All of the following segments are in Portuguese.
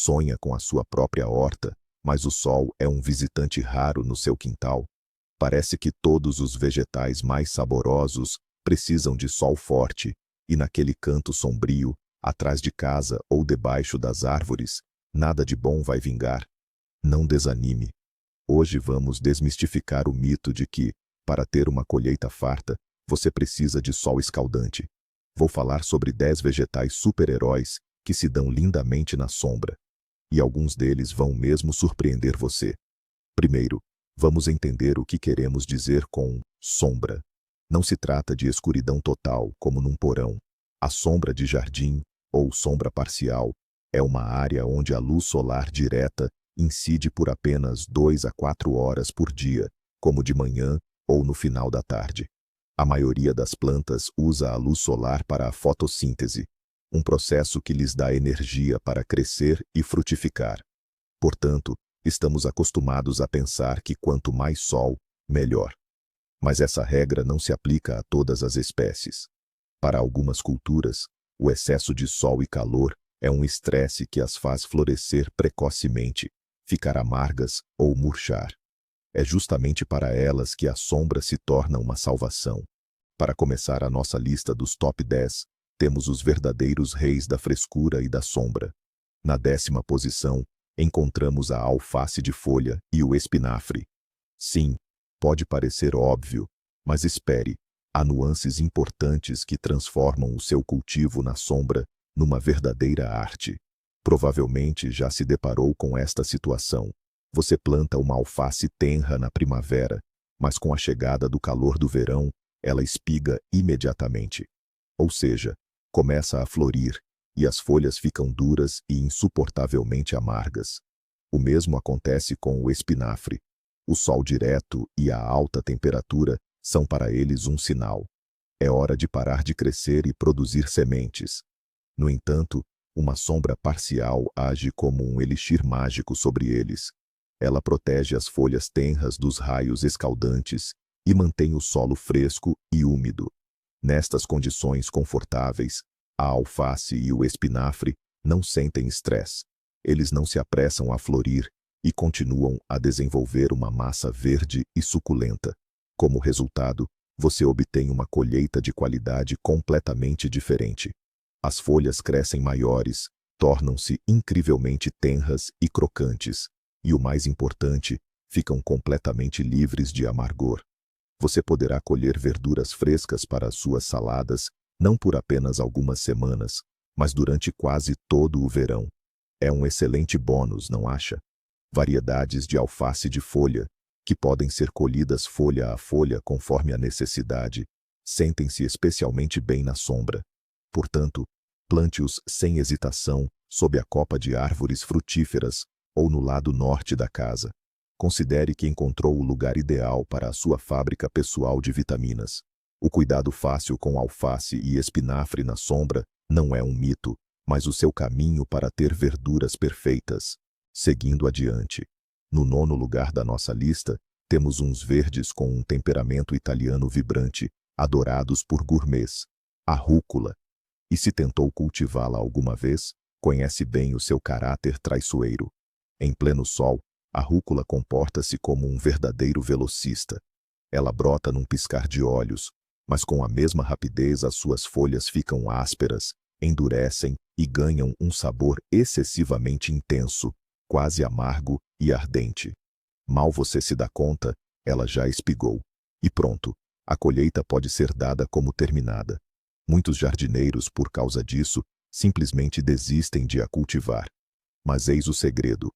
Sonha com a sua própria horta, mas o sol é um visitante raro no seu quintal? Parece que todos os vegetais mais saborosos precisam de sol forte, e naquele canto sombrio, atrás de casa ou debaixo das árvores, nada de bom vai vingar. Não desanime. Hoje vamos desmistificar o mito de que, para ter uma colheita farta, você precisa de sol escaldante. Vou falar sobre 10 vegetais super-heróis que se dão lindamente na sombra. E alguns deles vão mesmo surpreender você. Primeiro, vamos entender o que queremos dizer com sombra. Não se trata de escuridão total, como num porão. A sombra de jardim, ou sombra parcial, é uma área onde a luz solar direta incide por apenas 2 a 4 horas por dia, como de manhã ou no final da tarde. A maioria das plantas usa a luz solar para a fotossíntese, um processo que lhes dá energia para crescer e frutificar. Portanto, estamos acostumados a pensar que quanto mais sol, melhor. Mas essa regra não se aplica a todas as espécies. Para algumas culturas, o excesso de sol e calor é um estresse que as faz florescer precocemente, ficar amargas ou murchar. É justamente para elas que a sombra se torna uma salvação. Para começar a nossa lista dos top 10, temos os verdadeiros reis da frescura e da sombra. Na 10ª posição, encontramos a alface de folha e o espinafre. Sim, pode parecer óbvio, mas espere, há nuances importantes que transformam o seu cultivo na sombra numa verdadeira arte. Provavelmente já se deparou com esta situação. Você planta uma alface tenra na primavera, mas com a chegada do calor do verão, ela espiga imediatamente. Ou seja, começa a florir, e as folhas ficam duras e insuportavelmente amargas. O mesmo acontece com o espinafre. O sol direto e a alta temperatura são para eles um sinal. É hora de parar de crescer e produzir sementes. No entanto, uma sombra parcial age como um elixir mágico sobre eles. Ela protege as folhas tenras dos raios escaldantes e mantém o solo fresco e úmido. Nestas condições confortáveis, a alface e o espinafre não sentem estresse. Eles não se apressam a florir e continuam a desenvolver uma massa verde e suculenta. Como resultado, você obtém uma colheita de qualidade completamente diferente. As folhas crescem maiores, tornam-se incrivelmente tenras e crocantes, e o mais importante, ficam completamente livres de amargor. Você poderá colher verduras frescas para as suas saladas, não por apenas algumas semanas, mas durante quase todo o verão. É um excelente bônus, não acha? Variedades de alface de folha, que podem ser colhidas folha a folha conforme a necessidade, sentem-se especialmente bem na sombra. Portanto, plante-os sem hesitação sob a copa de árvores frutíferas ou no lado norte da casa. Considere que encontrou o lugar ideal para a sua fábrica pessoal de vitaminas. O cuidado fácil com alface e espinafre na sombra não é um mito, mas o seu caminho para ter verduras perfeitas. Seguindo adiante. No 9º lugar da nossa lista, temos uns verdes com um temperamento italiano vibrante, adorados por gourmets. A rúcula. E se tentou cultivá-la alguma vez, conhece bem o seu caráter traiçoeiro. Em pleno sol, a rúcula comporta-se como um verdadeiro velocista. Ela brota num piscar de olhos, mas com a mesma rapidez as suas folhas ficam ásperas, endurecem e ganham um sabor excessivamente intenso, quase amargo e ardente. Mal você se dá conta, ela já espigou. E pronto, a colheita pode ser dada como terminada. Muitos jardineiros, por causa disso, simplesmente desistem de a cultivar. Mas eis o segredo.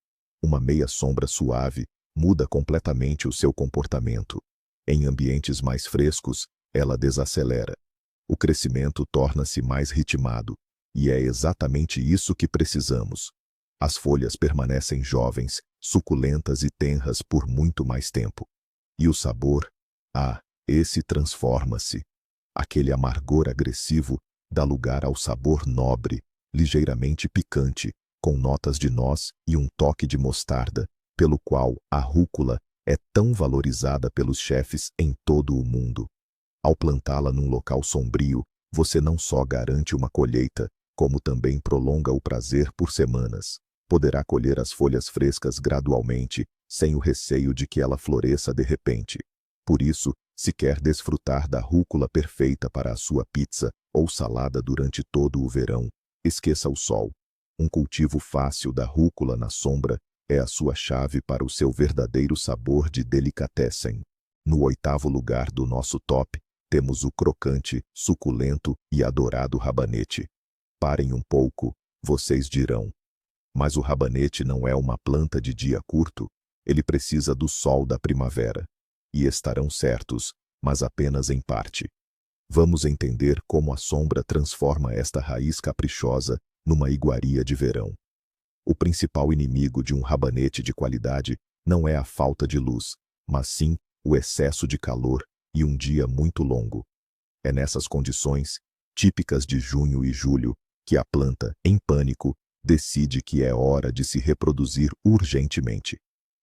Uma meia sombra suave muda completamente o seu comportamento. Em ambientes mais frescos, ela desacelera. O crescimento torna-se mais ritmado, e é exatamente isso que precisamos. As folhas permanecem jovens, suculentas e tenras por muito mais tempo. E o sabor? Esse transforma-se. Aquele amargor agressivo dá lugar ao sabor nobre, ligeiramente picante, com notas de noz e um toque de mostarda, pelo qual a rúcula é tão valorizada pelos chefes em todo o mundo. Ao plantá-la num local sombrio, você não só garante uma colheita, como também prolonga o prazer por semanas. Poderá colher as folhas frescas gradualmente, sem o receio de que ela floresça de repente. Por isso, se quer desfrutar da rúcula perfeita para a sua pizza ou salada durante todo o verão, esqueça o sol. Um cultivo fácil da rúcula na sombra é a sua chave para o seu verdadeiro sabor de delicatessen. No 8º lugar do nosso top, temos o crocante, suculento e adorado rabanete. Parem um pouco, vocês dirão. Mas o rabanete não é uma planta de dia curto, ele precisa do sol da primavera. E estarão certos, mas apenas em parte. Vamos entender como a sombra transforma esta raiz caprichosa numa iguaria de verão. O principal inimigo de um rabanete de qualidade não é a falta de luz, mas sim o excesso de calor e um dia muito longo. É nessas condições, típicas de junho e julho, que a planta, em pânico, decide que é hora de se reproduzir urgentemente.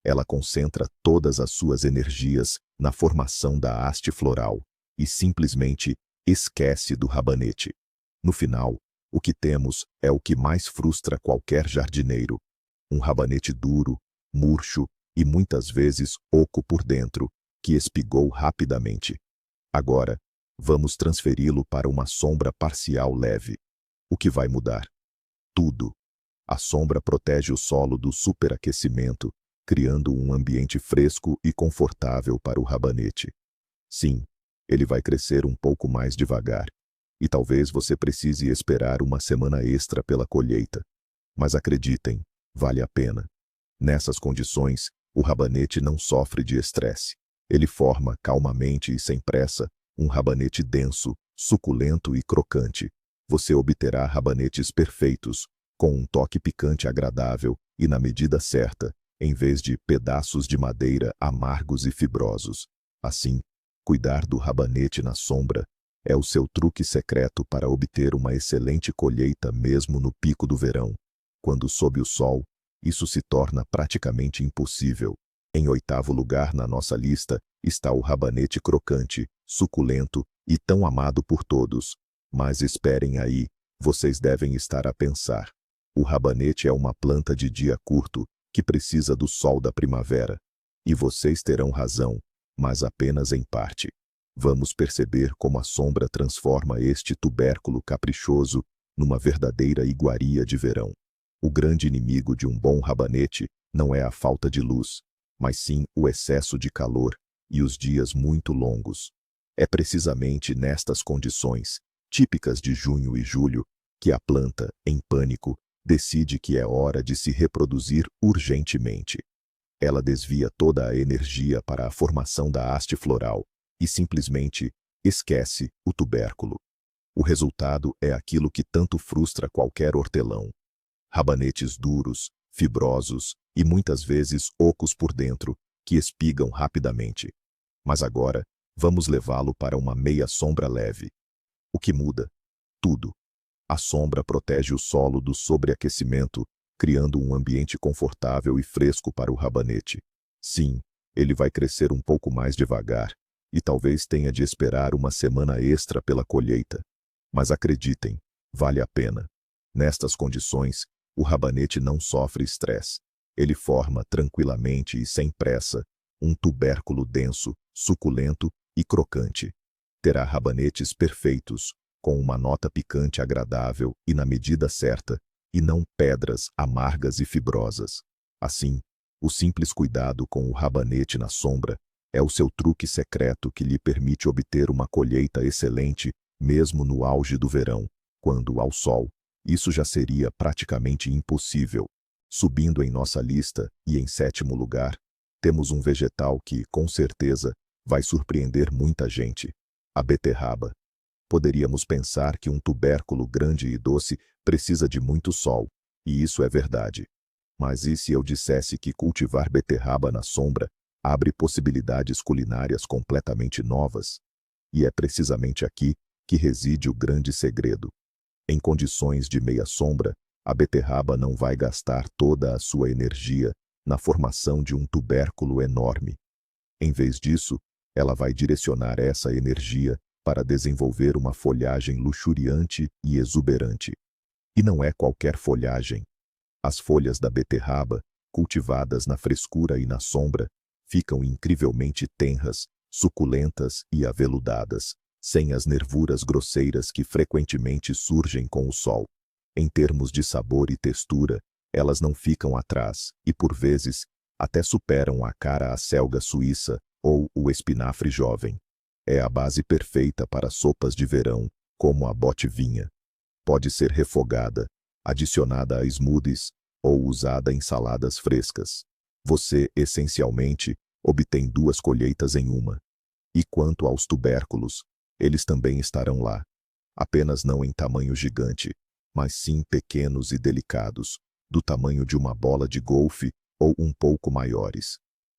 Ela concentra todas as suas energias na formação da haste floral e simplesmente esquece do rabanete. No final, o que temos é o que mais frustra qualquer jardineiro: um rabanete duro, murcho e muitas vezes oco por dentro, que espigou rapidamente. Agora, vamos transferi-lo para uma sombra parcial leve. O que vai mudar? Tudo. A sombra protege o solo do superaquecimento, criando um ambiente fresco e confortável para o rabanete. Sim, ele vai crescer um pouco mais devagar, e talvez você precise esperar uma semana extra pela colheita. Mas acreditem, vale a pena. Nessas condições, o rabanete não sofre de estresse. Ele forma calmamente e sem pressa um rabanete denso, suculento e crocante. Você obterá rabanetes perfeitos, com um toque picante agradável e na medida certa, em vez de pedaços de madeira amargos e fibrosos. Assim, cuidar do rabanete na sombra é o seu truque secreto para obter uma excelente colheita mesmo no pico do verão. Quando sob o sol, isso se torna praticamente impossível. Em 8º lugar na nossa lista está o rabanete crocante, suculento e tão amado por todos. Mas esperem aí, vocês devem estar a pensar. O rabanete é uma planta de dia curto, que precisa do sol da primavera. E vocês terão razão, mas apenas em parte. Vamos perceber como a sombra transforma este tubérculo caprichoso numa verdadeira iguaria de verão. O grande inimigo de um bom rabanete não é a falta de luz, mas sim o excesso de calor e os dias muito longos. É precisamente nestas condições, típicas de junho e julho, que a planta, em pânico, decide que é hora de se reproduzir urgentemente. Ela desvia toda a energia para a formação da haste floral e simplesmente esquece o tubérculo. O resultado é aquilo que tanto frustra qualquer hortelão. Rabanetes duros, fibrosos e muitas vezes ocos por dentro, que espigam rapidamente. Mas agora, vamos levá-lo para uma meia sombra leve. O que muda? Tudo. A sombra protege o solo do sobreaquecimento, criando um ambiente confortável e fresco para o rabanete. Sim, ele vai crescer um pouco mais devagar, e talvez tenha de esperar uma semana extra pela colheita. Mas acreditem, vale a pena. Nestas condições, o rabanete não sofre estresse. Ele forma tranquilamente e sem pressa um tubérculo denso, suculento e crocante. Terá rabanetes perfeitos, com uma nota picante agradável e na medida certa, e não pedras amargas e fibrosas. Assim, o simples cuidado com o rabanete na sombra é o seu truque secreto que lhe permite obter uma colheita excelente, mesmo no auge do verão, quando, ao sol, isso já seria praticamente impossível. Subindo em nossa lista, e em 7º lugar, temos um vegetal que, com certeza, vai surpreender muita gente: a beterraba. Poderíamos pensar que um tubérculo grande e doce precisa de muito sol, e isso é verdade. Mas e se eu dissesse que cultivar beterraba na sombra abre possibilidades culinárias completamente novas? E é precisamente aqui que reside o grande segredo. Em condições de meia sombra, a beterraba não vai gastar toda a sua energia na formação de um tubérculo enorme. Em vez disso, ela vai direcionar essa energia para desenvolver uma folhagem luxuriante e exuberante. E não é qualquer folhagem. As folhas da beterraba, cultivadas na frescura e na sombra, ficam incrivelmente tenras, suculentas e aveludadas, sem as nervuras grosseiras que frequentemente surgem com o sol. Em termos de sabor e textura, elas não ficam atrás e, por vezes, até superam a cara acelga suíça ou o espinafre jovem. É a base perfeita para sopas de verão, como a botivinha. Pode ser refogada, adicionada a smoothies ou usada em saladas frescas. Você, essencialmente, obtém duas colheitas em uma. E quanto aos tubérculos, eles também estarão lá. Apenas não em tamanho gigante, mas sim pequenos e delicados, do tamanho de uma bola de golfe ou um pouco maiores.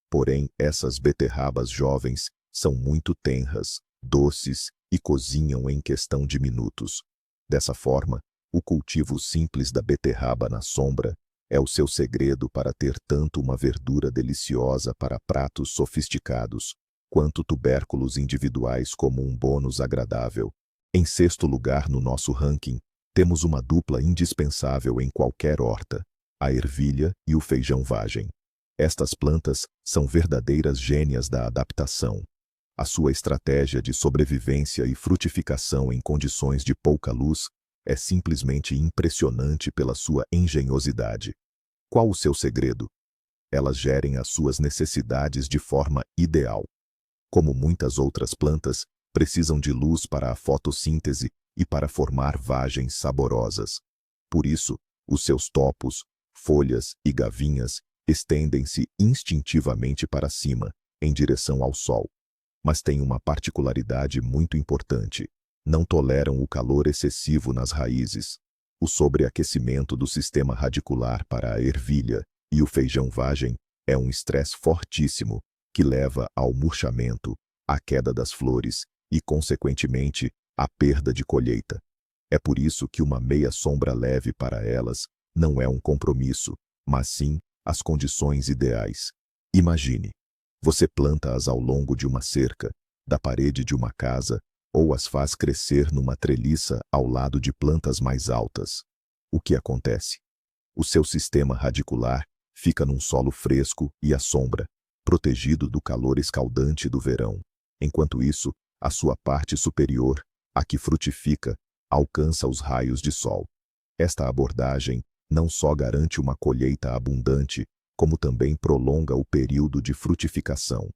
Porém, essas beterrabas jovens são muito tenras, doces e cozinham em questão de minutos. Dessa forma, o cultivo simples da beterraba na sombra é o seu segredo para ter tanto uma verdura deliciosa para pratos sofisticados, quanto tubérculos individuais como um bônus agradável. Em sexto lugar no nosso ranking, temos uma dupla indispensável em qualquer horta, a ervilha e o feijão vagem. Estas plantas são verdadeiras gênias da adaptação. A sua estratégia de sobrevivência e frutificação em condições de pouca luz é simplesmente impressionante pela sua engenhosidade. Qual o seu segredo? Elas gerem as suas necessidades de forma ideal. Como muitas outras plantas, precisam de luz para a fotossíntese e para formar vagens saborosas. Por isso, os seus topos, folhas e gavinhas estendem-se instintivamente para cima, em direção ao sol. Mas têm uma particularidade muito importante. Não toleram o calor excessivo nas raízes. O sobreaquecimento do sistema radicular para a ervilha e o feijão vagem é um estresse fortíssimo que leva ao murchamento, à queda das flores e, consequentemente, à perda de colheita. É por isso que uma meia sombra leve para elas não é um compromisso, mas sim as condições ideais. Imagine, você planta-as ao longo de uma cerca, da parede de uma casa, ou as faz crescer numa treliça ao lado de plantas mais altas. O que acontece? O seu sistema radicular fica num solo fresco e à sombra, protegido do calor escaldante do verão. Enquanto isso, a sua parte superior, a que frutifica, alcança os raios de sol. Esta abordagem não só garante uma colheita abundante, como também prolonga o período de frutificação.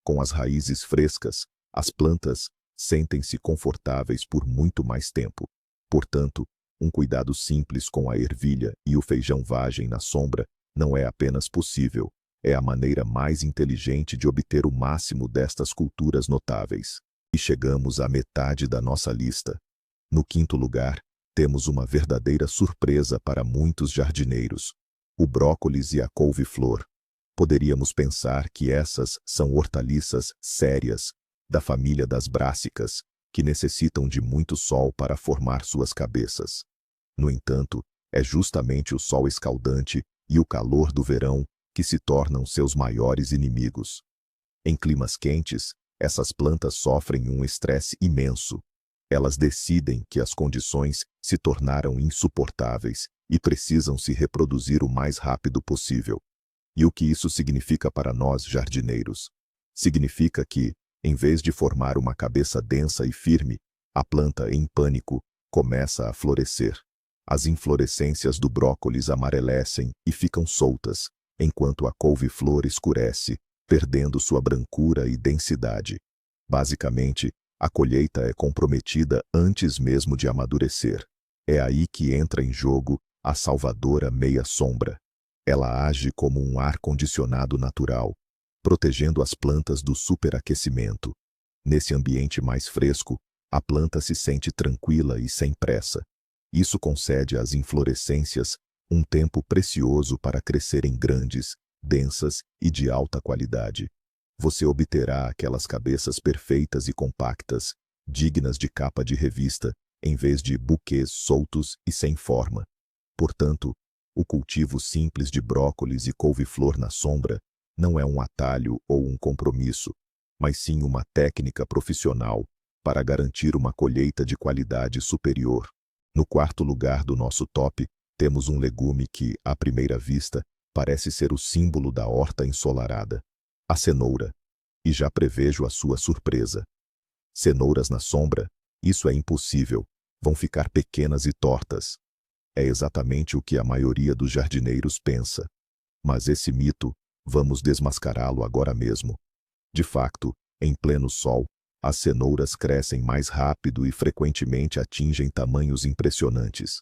Com as raízes frescas, as plantas sentem-se confortáveis por muito mais tempo. Portanto, um cuidado simples com a ervilha e o feijão vagem na sombra não é apenas possível, é a maneira mais inteligente de obter o máximo destas culturas notáveis. E chegamos à metade da nossa lista. No quinto lugar, temos uma verdadeira surpresa para muitos jardineiros: o brócolis e a couve-flor. Poderíamos pensar que essas são hortaliças sérias, da família das brássicas, que necessitam de muito sol para formar suas cabeças. No entanto, é justamente o sol escaldante e o calor do verão que se tornam seus maiores inimigos. Em climas quentes, essas plantas sofrem um estresse imenso. Elas decidem que as condições se tornaram insuportáveis e precisam se reproduzir o mais rápido possível. E o que isso significa para nós, jardineiros? Significa que, em vez de formar uma cabeça densa e firme, a planta, em pânico, começa a florescer. As inflorescências do brócolis amarelecem e ficam soltas, enquanto a couve-flor escurece, perdendo sua brancura e densidade. Basicamente, a colheita é comprometida antes mesmo de amadurecer. É aí que entra em jogo a salvadora meia-sombra. Ela age como um ar-condicionado natural, protegendo as plantas do superaquecimento. Nesse ambiente mais fresco, a planta se sente tranquila e sem pressa. Isso concede às inflorescências um tempo precioso para crescerem grandes, densas e de alta qualidade. Você obterá aquelas cabeças perfeitas e compactas, dignas de capa de revista, em vez de buquês soltos e sem forma. Portanto, o cultivo simples de brócolis e couve-flor na sombra não é um atalho ou um compromisso, mas sim uma técnica profissional para garantir uma colheita de qualidade superior. No quarto lugar do nosso top, Temos um legume que, à primeira vista, parece ser o símbolo da horta ensolarada: a cenoura. E já prevejo a sua surpresa. Cenouras na sombra? Isso é impossível. Vão ficar pequenas e tortas. É exatamente o que a maioria dos jardineiros pensa. Mas esse mito, vamos desmascará-lo agora mesmo. De facto, em pleno sol, as cenouras crescem mais rápido e frequentemente atingem tamanhos impressionantes.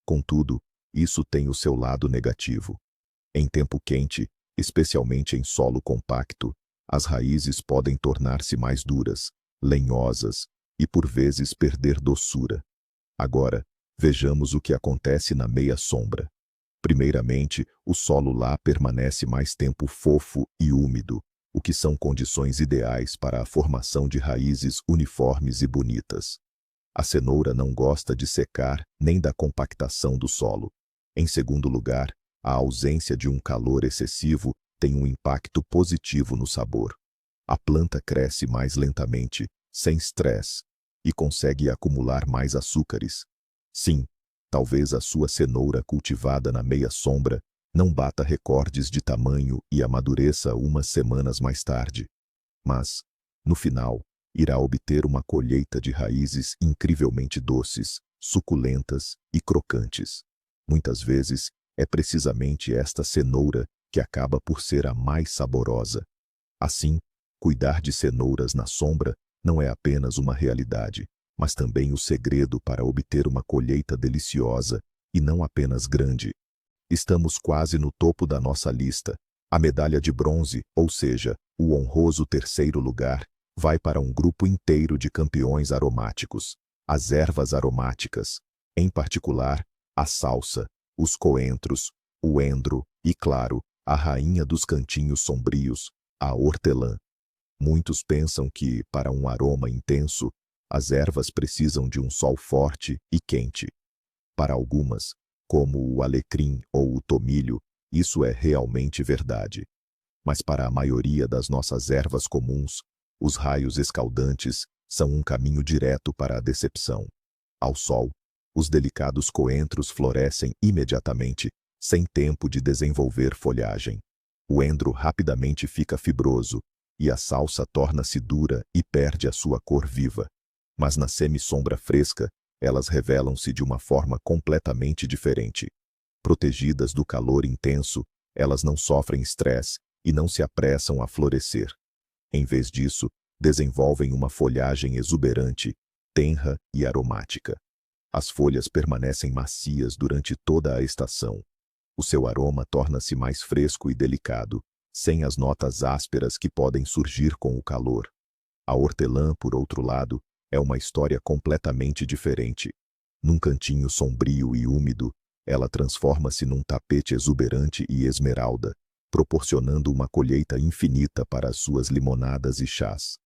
Contudo, isso tem o seu lado negativo. Em tempo quente, especialmente em solo compacto, as raízes podem tornar-se mais duras, lenhosas e por vezes perder doçura. Agora, vejamos o que acontece na meia sombra. Primeiramente, o solo lá permanece mais tempo fofo e úmido, o que são condições ideais para a formação de raízes uniformes e bonitas. A cenoura não gosta de secar nem da compactação do solo. Em segundo lugar, a ausência de um calor excessivo tem um impacto positivo no sabor. A planta cresce mais lentamente, sem estresse, e consegue acumular mais açúcares. Sim, talvez a sua cenoura cultivada na meia sombra não bata recordes de tamanho e amadureça umas semanas mais tarde. Mas, no final, irá obter uma colheita de raízes incrivelmente doces, suculentas e crocantes. Muitas vezes, é precisamente esta cenoura que acaba por ser a mais saborosa. Assim, cuidar de cenouras na sombra não é apenas uma realidade, mas também o segredo para obter uma colheita deliciosa e não apenas grande. Estamos quase no topo da nossa lista. A medalha de bronze, ou seja, o honroso terceiro lugar, vai para um grupo inteiro de campeões aromáticos, as ervas aromáticas, em particular, a salsa, os coentros, o endro e, claro, a rainha dos cantinhos sombrios, a hortelã. Muitos pensam que, para um aroma intenso, as ervas precisam de um sol forte e quente. Para algumas, como o alecrim ou o tomilho, isso é realmente verdade. Mas para a maioria das nossas ervas comuns, os raios escaldantes são um caminho direto para a decepção. Ao sol, os delicados coentros florescem imediatamente, sem tempo de desenvolver folhagem. O endro rapidamente fica fibroso, e a salsa torna-se dura e perde a sua cor viva. Mas na semi-sombra fresca, elas revelam-se de uma forma completamente diferente. Protegidas do calor intenso, elas não sofrem estresse e não se apressam a florescer. Em vez disso, desenvolvem uma folhagem exuberante, tenra e aromática. As folhas permanecem macias durante toda a estação. O seu aroma torna-se mais fresco e delicado, sem as notas ásperas que podem surgir com o calor. A hortelã, por outro lado, é uma história completamente diferente. Num cantinho sombrio e úmido, ela transforma-se num tapete exuberante e esmeralda, proporcionando uma colheita infinita para as suas limonadas e chás.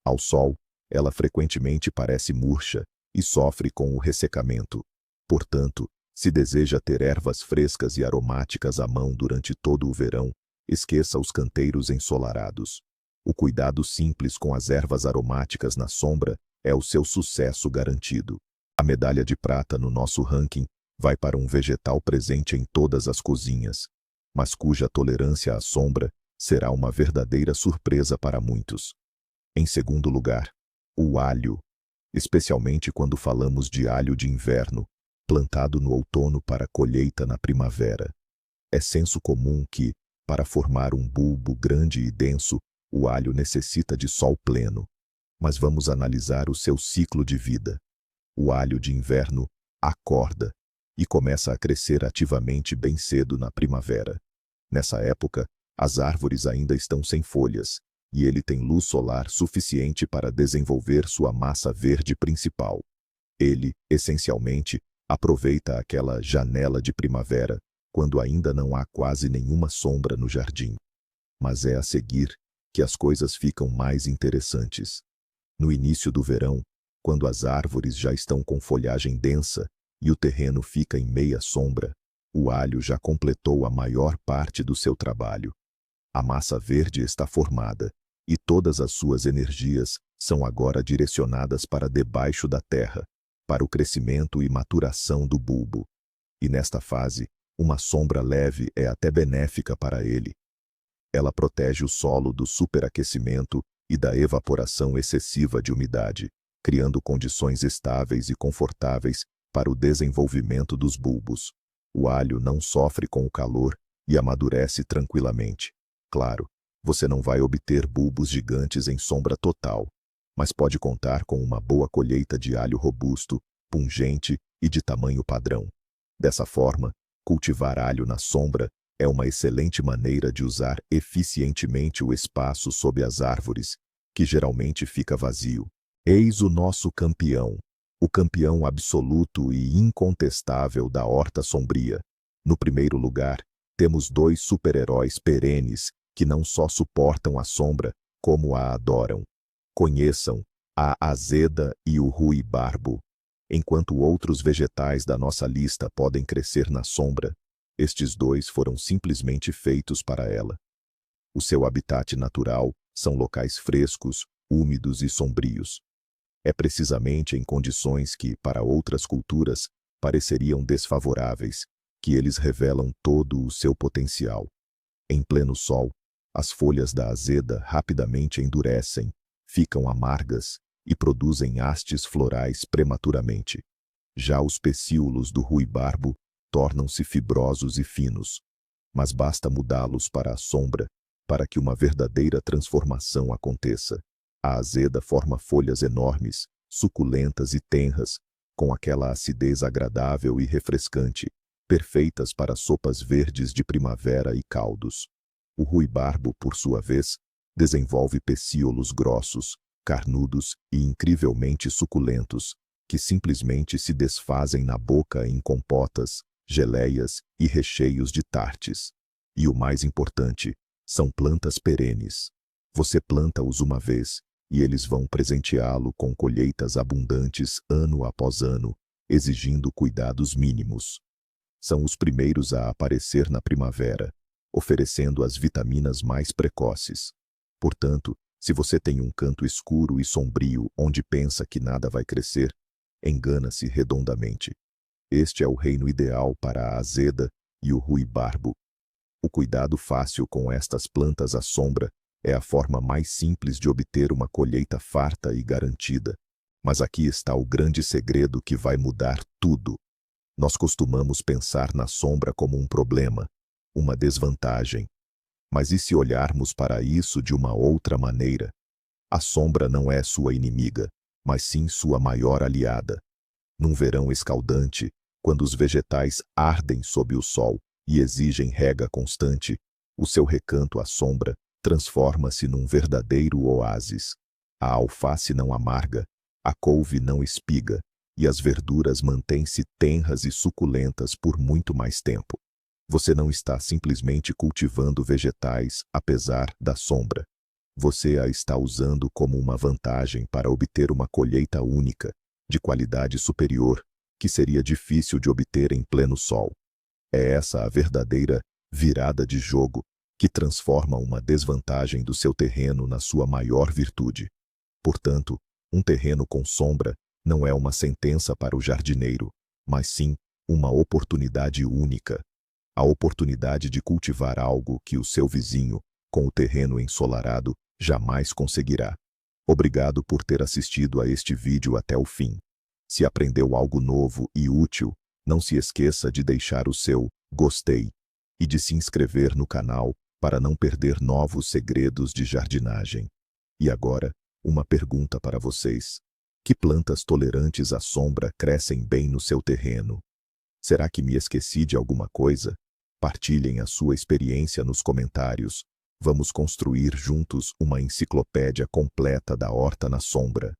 Ao sol, ela frequentemente parece murcha e sofre com o ressecamento. Portanto, se deseja ter ervas frescas e aromáticas à mão durante todo o verão, esqueça os canteiros ensolarados. O cuidado simples com as ervas aromáticas na sombra é o seu sucesso garantido. A medalha de prata no nosso ranking vai para um vegetal presente em todas as cozinhas, mas cuja tolerância à sombra será uma verdadeira surpresa para muitos. Em segundo lugar, o alho, especialmente quando falamos de alho de inverno, plantado no outono para colheita na primavera. É senso comum que, para formar um bulbo grande e denso, o alho necessita de sol pleno. Mas vamos analisar o seu ciclo de vida. O alho de inverno acorda e começa a crescer ativamente bem cedo na primavera. Nessa época, as árvores ainda estão sem folhas, e ele tem luz solar suficiente para desenvolver sua massa verde principal. Ele, essencialmente, aproveita aquela janela de primavera, quando ainda não há quase nenhuma sombra no jardim. Mas é a seguir que as coisas ficam mais interessantes. No início do verão, quando as árvores já estão com folhagem densa e o terreno fica em meia sombra, o alho já completou a maior parte do seu trabalho. A massa verde está formada, e todas as suas energias são agora direcionadas para debaixo da terra, para o crescimento e maturação do bulbo. e nesta fase, uma sombra leve é até benéfica para ele. Ela protege o solo do superaquecimento e da evaporação excessiva de umidade, criando condições estáveis e confortáveis para o desenvolvimento dos bulbos. O alho não sofre com o calor e amadurece tranquilamente. Claro, você não vai obter bulbos gigantes em sombra total, mas pode contar com uma boa colheita de alho robusto, pungente e de tamanho padrão. Dessa forma, cultivar alho na sombra é uma excelente maneira de usar eficientemente o espaço sob as árvores, que geralmente fica vazio. Eis o nosso campeão, o campeão absoluto e incontestável da horta sombria. No primeiro lugar, temos dois super-heróis perenes que não só suportam a sombra, como a adoram. Conheçam a azeda e o ruibarbo. Enquanto outros vegetais da nossa lista podem crescer na sombra, estes dois foram simplesmente feitos para ela. O seu habitat natural são locais frescos, úmidos e sombrios. É precisamente em condições que, para outras culturas, pareceriam desfavoráveis, que eles revelam todo o seu potencial. Em pleno sol, as folhas da azeda rapidamente endurecem, ficam amargas e produzem hastes florais prematuramente. Já os pecíolos do ruibarbo tornam-se fibrosos e finos, mas basta mudá-los para a sombra para que uma verdadeira transformação aconteça. A azeda forma folhas enormes, suculentas e tenras, com aquela acidez agradável e refrescante, perfeitas para sopas verdes de primavera e caldos. O ruibarbo, por sua vez, desenvolve pecíolos grossos, carnudos e incrivelmente suculentos, que simplesmente se desfazem na boca em compotas, geleias e recheios de tartes. E o mais importante, são plantas perenes. Você planta-os uma vez, e eles vão presenteá-lo com colheitas abundantes ano após ano, exigindo cuidados mínimos. São os primeiros a aparecer na primavera, oferecendo as vitaminas mais precoces. Portanto, se você tem um canto escuro e sombrio onde pensa que nada vai crescer, engana-se redondamente. Este é o reino ideal para a azeda e o ruibarbo. O cuidado fácil com estas plantas à sombra é a forma mais simples de obter uma colheita farta e garantida. Mas aqui está o grande segredo que vai mudar tudo. Nós costumamos pensar na sombra como um problema, uma desvantagem. Mas e se olharmos para isso de uma outra maneira? A sombra não é sua inimiga, mas sim sua maior aliada. Num verão escaldante, quando os vegetais ardem sob o sol e exigem rega constante, o seu recanto à sombra transforma-se num verdadeiro oásis. A alface não amarga, a couve não espiga, e as verduras mantêm-se tenras e suculentas por muito mais tempo. Você não está simplesmente cultivando vegetais apesar da sombra. Você a está usando como uma vantagem para obter uma colheita única, de qualidade superior, que seria difícil de obter em pleno sol. É essa a verdadeira virada de jogo que transforma uma desvantagem do seu terreno na sua maior virtude. Portanto, um terreno com sombra não é uma sentença para o jardineiro, mas sim uma oportunidade única. A oportunidade de cultivar algo que o seu vizinho, com o terreno ensolarado, jamais conseguirá. Obrigado por ter assistido a este vídeo até o fim. Se aprendeu algo novo e útil, não se esqueça de deixar o seu gostei e de se inscrever no canal para não perder novos segredos de jardinagem. E agora, uma pergunta para vocês. Que plantas tolerantes à sombra crescem bem no seu terreno? Será que me esqueci de alguma coisa? Partilhem a sua experiência nos comentários. Vamos construir juntos uma enciclopédia completa da horta na sombra.